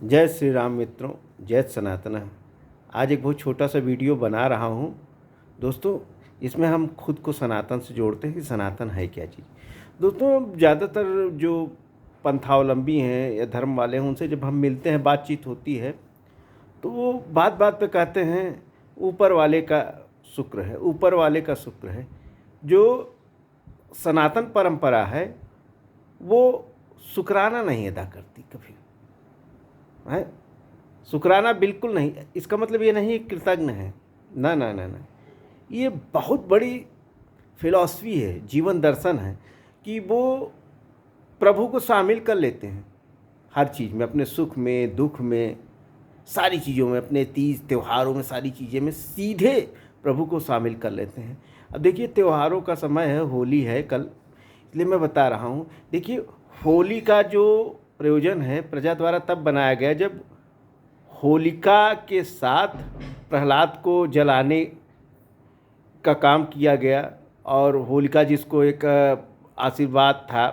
जय श्री राम मित्रों, जय सनातन। आज एक बहुत छोटा सा वीडियो बना रहा हूँ दोस्तों। इसमें हम खुद को सनातन से जोड़ते हैं कि सनातन है क्या चीज़। दोस्तों, ज़्यादातर जो पंथावलंबी हैं या धर्म वाले हैं, उनसे जब हम मिलते हैं, बातचीत होती है, तो वो बात बात पे कहते हैं ऊपर वाले का शुक्र है, ऊपर वाले का शुक्र है। जो सनातन परंपरा है वो शुक्राना नहीं अदा करती कभी, है। शुक्राना बिल्कुल नहीं। इसका मतलब ये नहीं कृतज्ञ है, ना ना ना ना। ये बहुत बड़ी फिलॉसफी है, जीवन दर्शन है कि वो प्रभु को शामिल कर लेते हैं हर चीज़ में, अपने सुख में, दुख में, सारी चीज़ों में, अपने तीज त्योहारों में, सारी चीज़ें में सीधे प्रभु को शामिल कर लेते हैं। अब देखिए, त्योहारों का समय है, होली है कल, इसलिए मैं बता रहा हूँ। देखिए, होली का जो प्रयोजन है प्रजा द्वारा तब बनाया गया जब होलिका के साथ प्रहलाद को जलाने का काम किया गया, और होलिका जिसको एक आशीर्वाद था,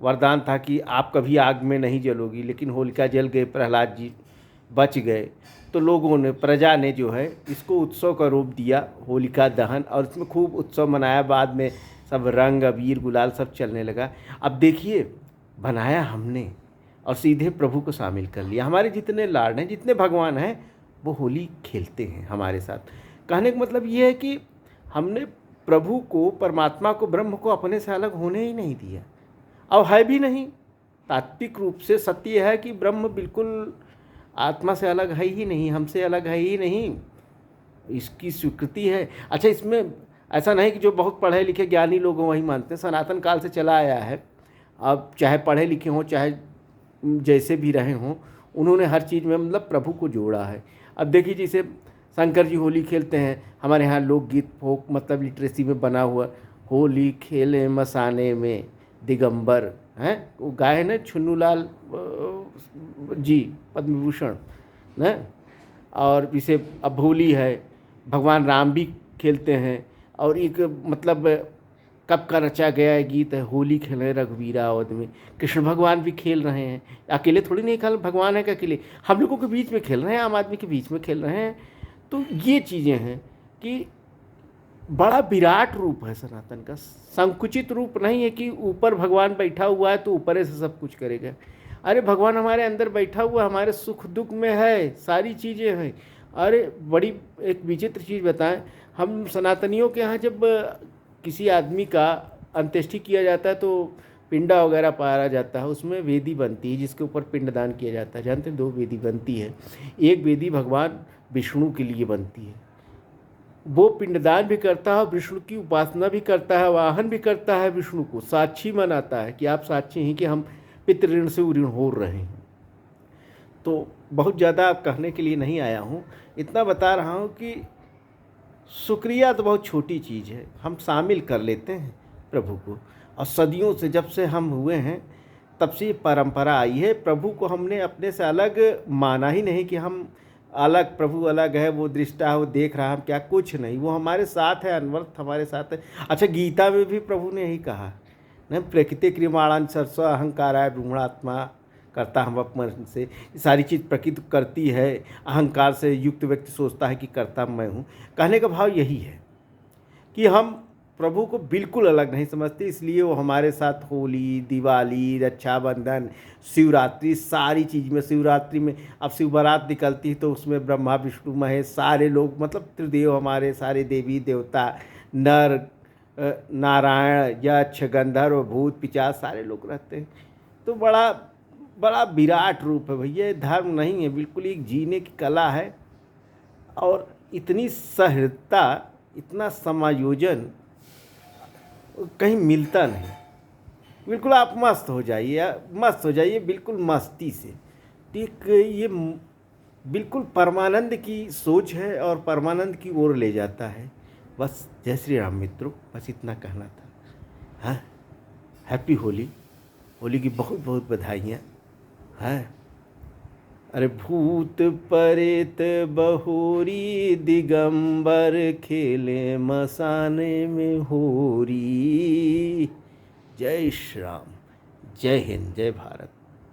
वरदान था कि आप कभी आग में नहीं जलोगी, लेकिन होलिका जल गए, प्रहलाद जी बच गए। तो लोगों ने, प्रजा ने जो है इसको उत्सव का रूप दिया, होलिका दहन, और इसमें खूब उत्सव मनाया। बाद में सब रंग अबीर गुलाल सब चलने लगा। अब देखिए, बनाया हमने और सीधे प्रभु को शामिल कर लिया। हमारे जितने लाड हैं, जितने भगवान हैं, वो होली खेलते हैं हमारे साथ। कहने का मतलब ये है कि हमने प्रभु को, परमात्मा को, ब्रह्म को अपने से अलग होने ही नहीं दिया, और है भी नहीं। तात्विक रूप से सत्य है कि ब्रह्म बिल्कुल आत्मा से अलग है ही नहीं, हमसे अलग है ही नहीं, इसकी स्वीकृति है। अच्छा, इसमें ऐसा नहीं कि जो बहुत पढ़े लिखे ज्ञानी लोग हों वही मानते हैं। सनातन काल से चला आया है। अब चाहे पढ़े लिखे हों, चाहे जैसे भी रहे हों, उन्होंने हर चीज़ में मतलब प्रभु को जोड़ा है। अब देखिए, जैसे शंकर जी होली खेलते हैं, हमारे यहाँ लोकगीत फोक मतलब लिटरेसी में बना हुआ, होली खेले मसाने में दिगंबर, हैं, वो गाए हैं ना छुन्नूलाल जी, पद्म विभूषण न। और जैसे अब होली है, भगवान राम भी खेलते हैं। और एक मतलब कब का रचा गया है गीत है, होली खेले रघुवीरा अवध में। कृष्ण भगवान भी खेल रहे हैं, अकेले थोड़ी नहीं खेल, भगवान है कि अकेले, हम लोगों के बीच में खेल रहे हैं, आम आदमी के बीच में खेल रहे हैं। तो ये चीज़ें हैं कि बड़ा विराट रूप है सनातन का, संकुचित रूप नहीं है कि ऊपर भगवान बैठा हुआ है तो ऊपर से सब कुछ करेगा। अरे भगवान हमारे अंदर बैठा हुआ, हमारे सुख दुख में है, सारी चीज़ें हैं। अरे बड़ी एक विचित्र चीज़ बताएं, हम सनातनियों के यहाँ जब किसी आदमी का अंत्येष्टि किया जाता है तो पिंडा वगैरह पाया जाता है, उसमें वेदी बनती है जिसके ऊपर पिंडदान किया जाता है। जानते हैं, 2 वेदी बनती है। एक वेदी भगवान विष्णु के लिए बनती है, वो पिंडदान भी करता है, विष्णु की उपासना भी करता है, वाहन भी करता है, विष्णु को साक्षी मनाता है कि आप साक्षी हैं कि हम पितृ ऋण से ऋण हो रहे हैं। तो बहुत ज़्यादा कहने के लिए नहीं आया हूँ, इतना बता रहा हूँ कि शुक्रिया तो बहुत छोटी चीज़ है, हम शामिल कर लेते हैं प्रभु को। और सदियों से, जब से हम हुए हैं तब से ये परंपरा आई है। प्रभु को हमने अपने से अलग माना ही नहीं कि हम अलग, प्रभु अलग है, वो दृष्टा है, वो देख रहा है, हम क्या, कुछ नहीं। वो हमारे साथ है, अनवर्थ हमारे साथ है। अच्छा, गीता में भी प्रभु ने यही कहा न, प्रकृति क्रियमाणान सरस्व अहंकाराय ब्रह्मणात्मा करता हम अपमान से। सारी चीज़ प्रकृति करती है, अहंकार से युक्त व्यक्ति सोचता है कि करता मैं हूँ। कहने का भाव यही है कि हम प्रभु को बिल्कुल अलग नहीं समझते, इसलिए वो हमारे साथ होली, दिवाली, रक्षाबंधन, शिवरात्रि, सारी चीज़ में, शिवरात्रि में अब शिव बारात निकलती है तो उसमें ब्रह्मा विष्णु महेश सारे लोग, मतलब त्रिदेव, हमारे सारे देवी देवता, नर नारायण, यक्ष, गंधर्व, भूत पिशाच सारे लोग रहते हैं। तो बड़ा बड़ा विराट रूप है भैया। ये धर्म नहीं है, बिल्कुल एक जीने की कला है। और इतनी सहृदता, इतना समायोजन कहीं मिलता नहीं। बिल्कुल आप मस्त हो जाइए, मस्त हो जाइए बिल्कुल मस्ती से। ठीक, ये बिल्कुल परमानंद की सोच है और परमानंद की ओर ले जाता है। बस जय श्री राम मित्रों, बस इतना कहना था। हाँ, हैप्पी होली। होली की बहुत बहुत बधाइयाँ हैं। अरे भूत प्रेत बहोरी दिगंबर खेले मसाने में होरी। जय श्री राम, जय हिंद, जय भारत।